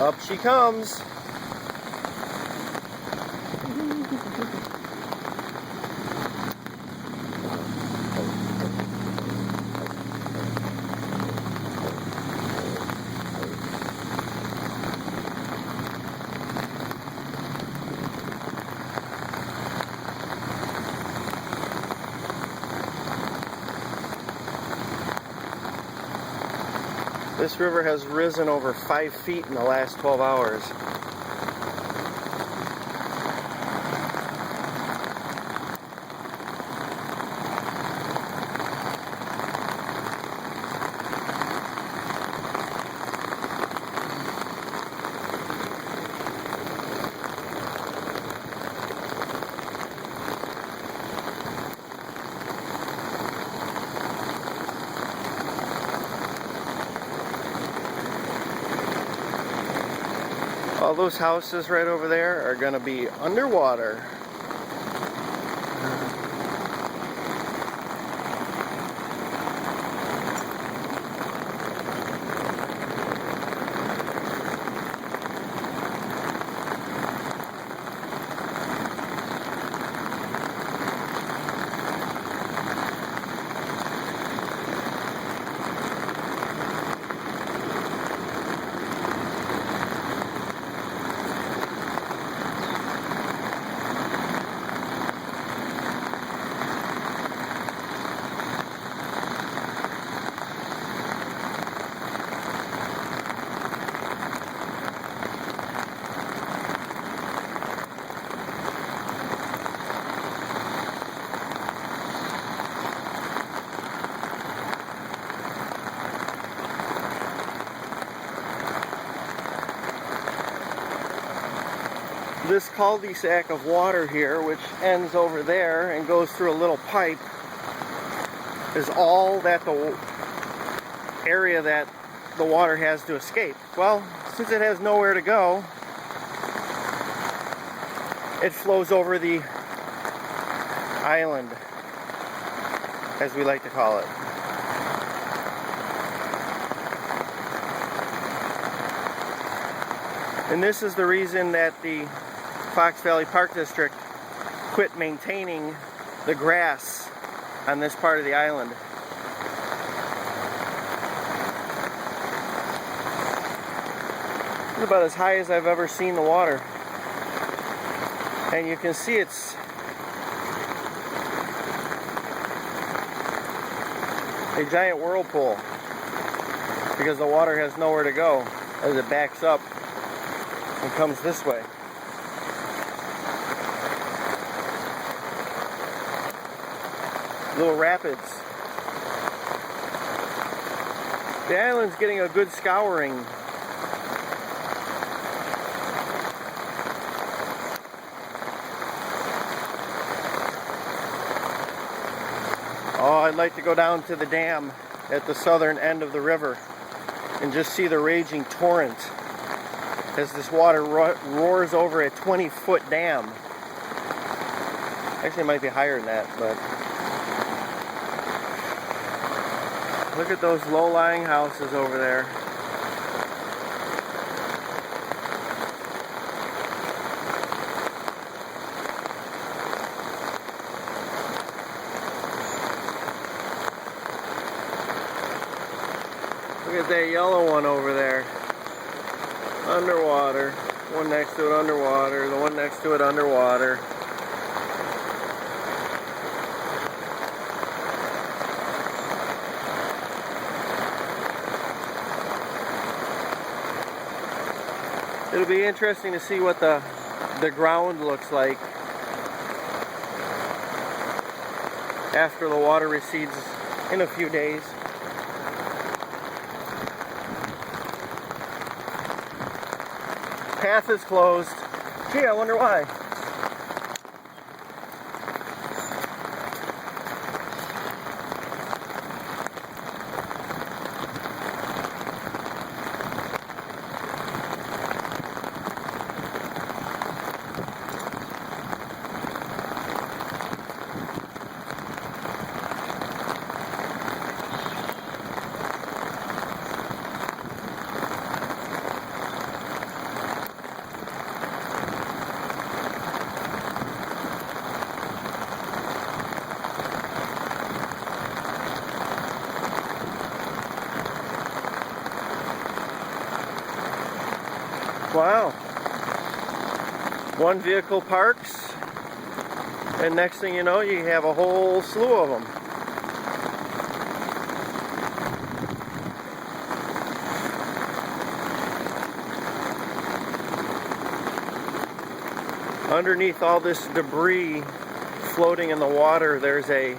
Up she comes. This river has risen over 5 feet in the last 12 hours. All those houses right over there are going to be underwater. This cul-de-sac of water here, which ends over there and goes through a little pipe, is all that the area that the water has to escape. Well, since it has nowhere to go, it flows over the island, as we like to call it. And this is the reason that the Fox Valley Park District quit maintaining the grass on this part of the island. It's about as high as I've ever seen the water. And you can see it's a giant whirlpool because the water has nowhere to go as it backs up and comes this way. Little rapids. The island's getting a good scouring. Oh, I'd like to go down to the dam at the southern end of the river and just see the raging torrent as this water roars over a 20-foot dam. Actually, it might be higher than that, but look at those low-lying houses over there. Look at that yellow one over there. Underwater. One next to it underwater. The one next to it underwater. It'll be interesting to see what the ground looks like after the water recedes in a few days. Path is closed. Gee, I wonder why. Wow. One vehicle parks, and next thing you know, you have a whole slew of them. Underneath all this debris floating in the water, there's a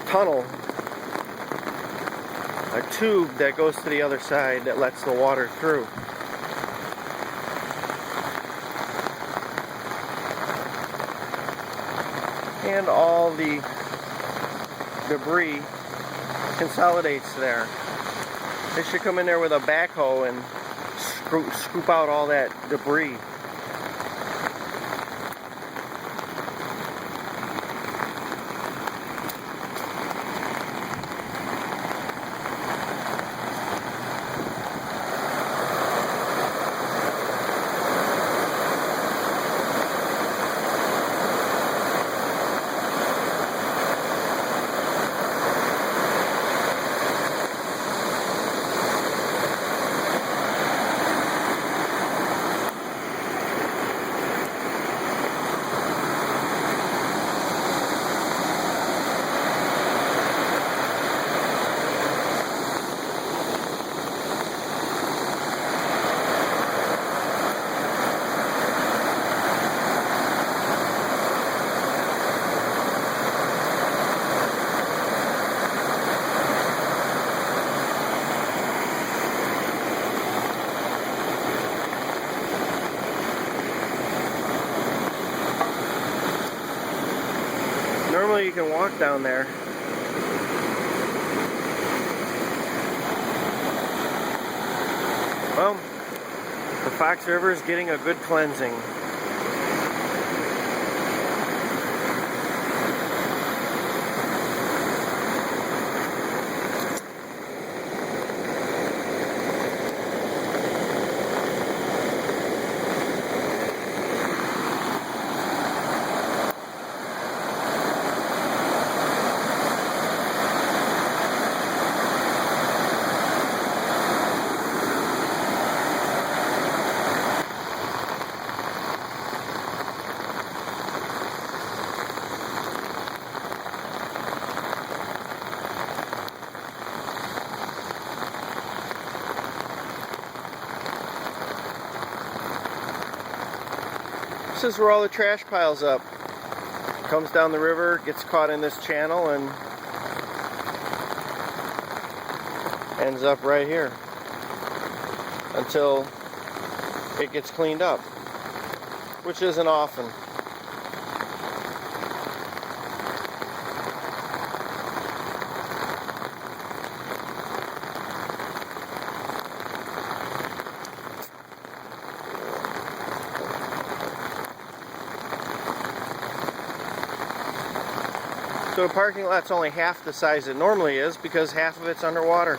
tunnel, a tube that goes to the other side that lets the water through. And all the debris consolidates there. They should come in there with a backhoe and scoop out all that debris. Normally you can walk down there. Well, the Fox River is getting a good cleansing. This is where all the trash piles up. Comes down the river, gets caught in this channel, and ends up right here until it gets cleaned up, which isn't often. So the parking lot's only half the size it normally is because half of it's underwater.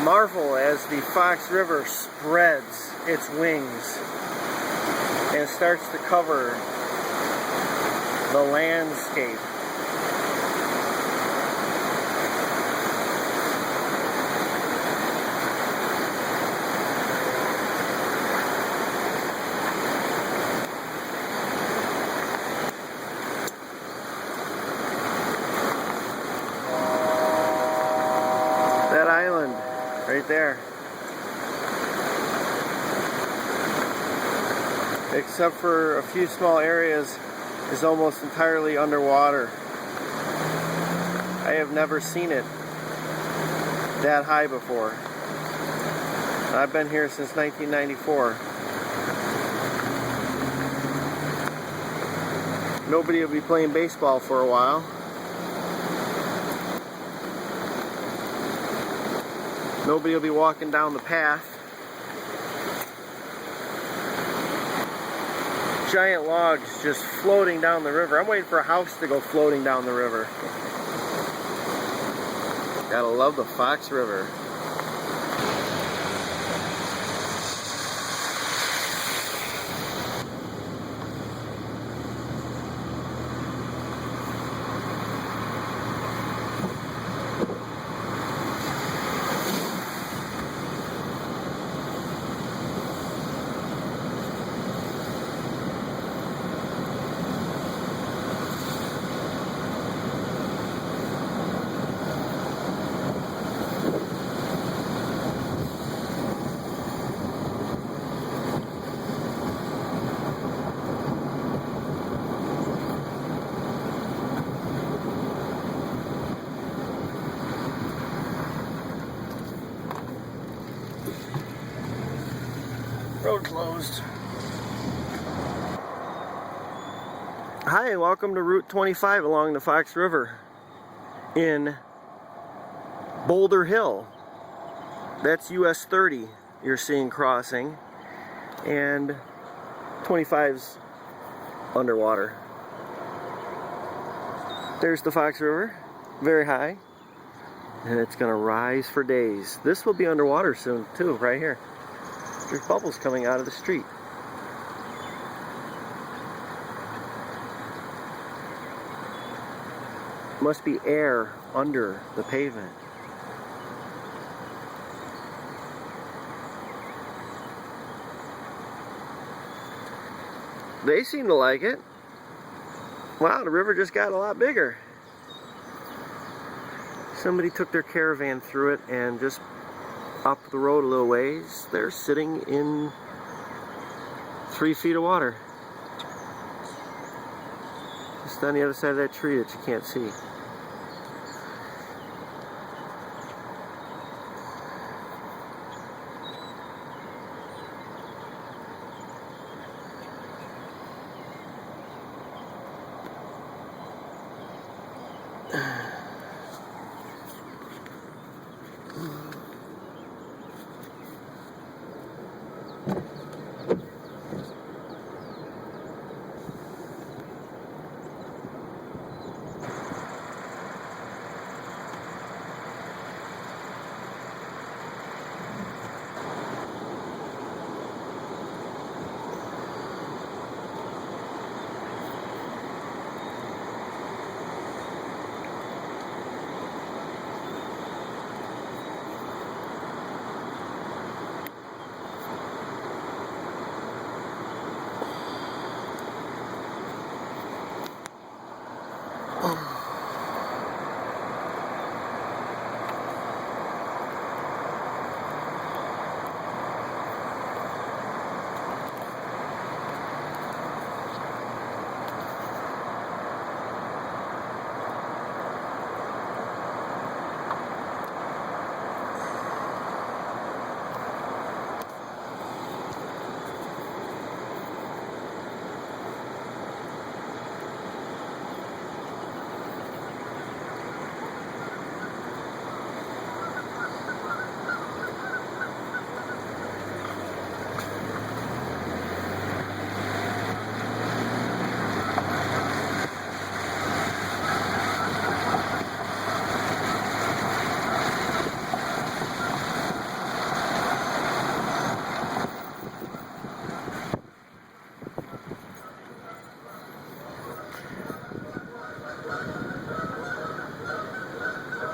Marvel as the Fox River spreads its wings and starts to cover the landscape. That island right there. except for a few small areas, is almost entirely underwater. I have never seen it that high before. I've been here since 1994. Nobody will be playing baseball for a while. Nobody will be walking down the path. Giant logs just floating down the river. I'm waiting for a house to go floating down the river. Gotta love the Fox River. Road closed. Hi, and welcome to Route 25 along the Fox River in Boulder Hill. That's US 30 you're seeing crossing, and 25's underwater. There's the Fox River, very high, and it's gonna rise for days. This will be underwater soon too, right here. There's bubbles coming out of the street. Must be air under the pavement. They seem to like it. Wow, the river just got a lot bigger. Somebody took their caravan through it and just up the road a little ways, they're sitting in 3 feet of water. Just on the other side of that tree that you can't see.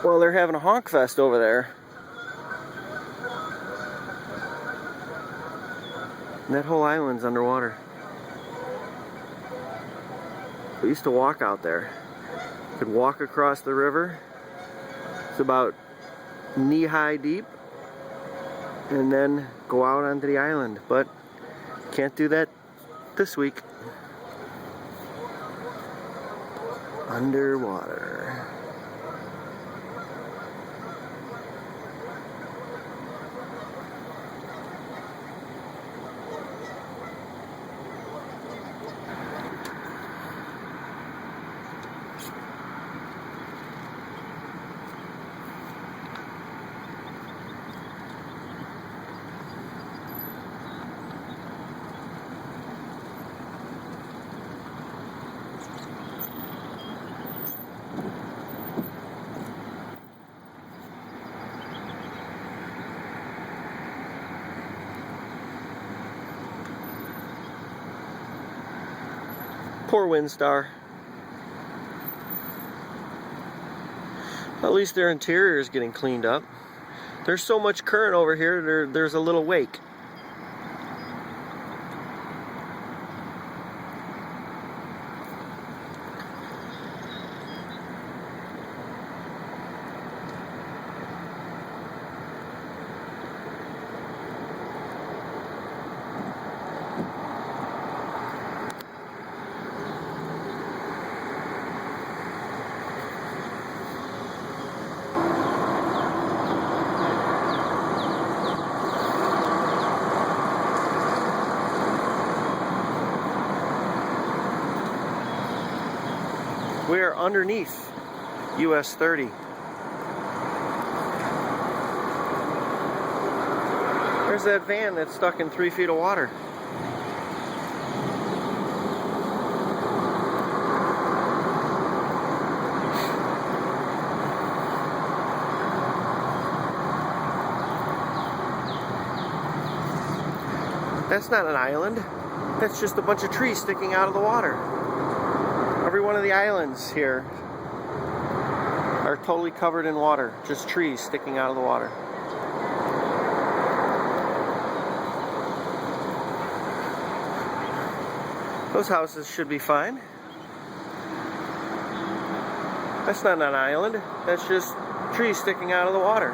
Well, they're having a honk fest over there. And that whole island's underwater. We used to walk out there. You could walk across the river. It's about knee-high deep. And then go out onto the island. But can't do that this week. Underwater. Poor Windstar. At least their interior is getting cleaned up. There's so much current over here, there's a little wake. We are underneath US 30. There's that van that's stuck in 3 feet of water. That's not an island. That's just a bunch of trees sticking out of the water. Every one of the islands here are totally covered in water. Just trees sticking out of the water. Those houses should be fine. That's not an island. That's just trees sticking out of the water.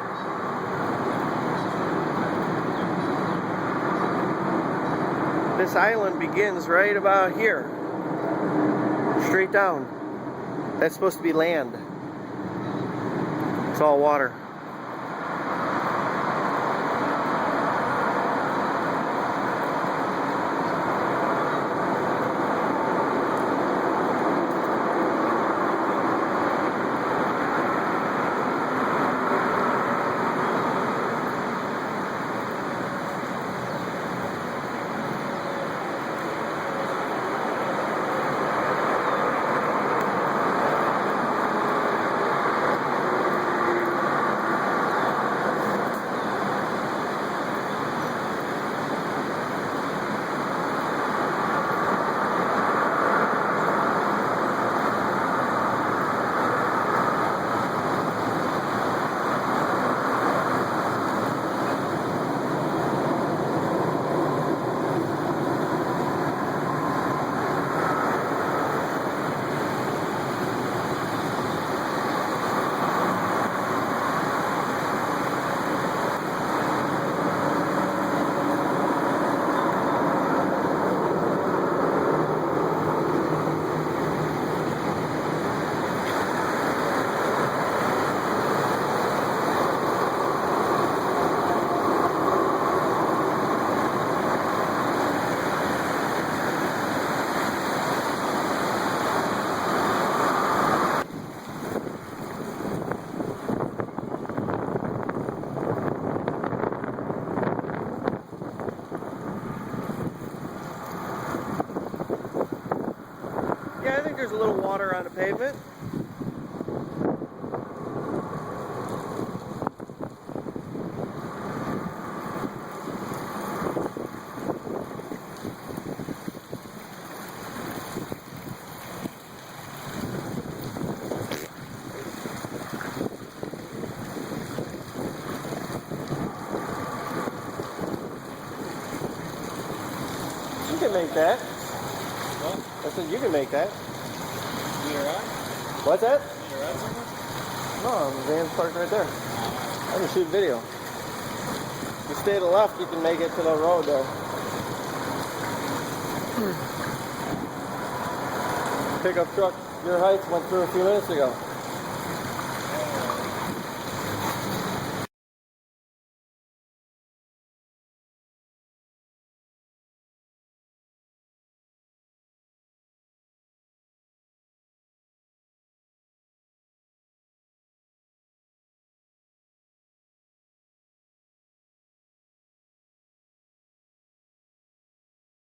This island begins right about here. Straight down. That's supposed to be land. It's all water. Yeah, I think there's a little water on the pavement. You can make that. What? I said you can make that. You need a ride? What's that? You need a ride somewhere? No, the van's parked right there. I can shoot video. If you stay to the left, you can make it to the road there. pickup truck your height went through a few minutes ago.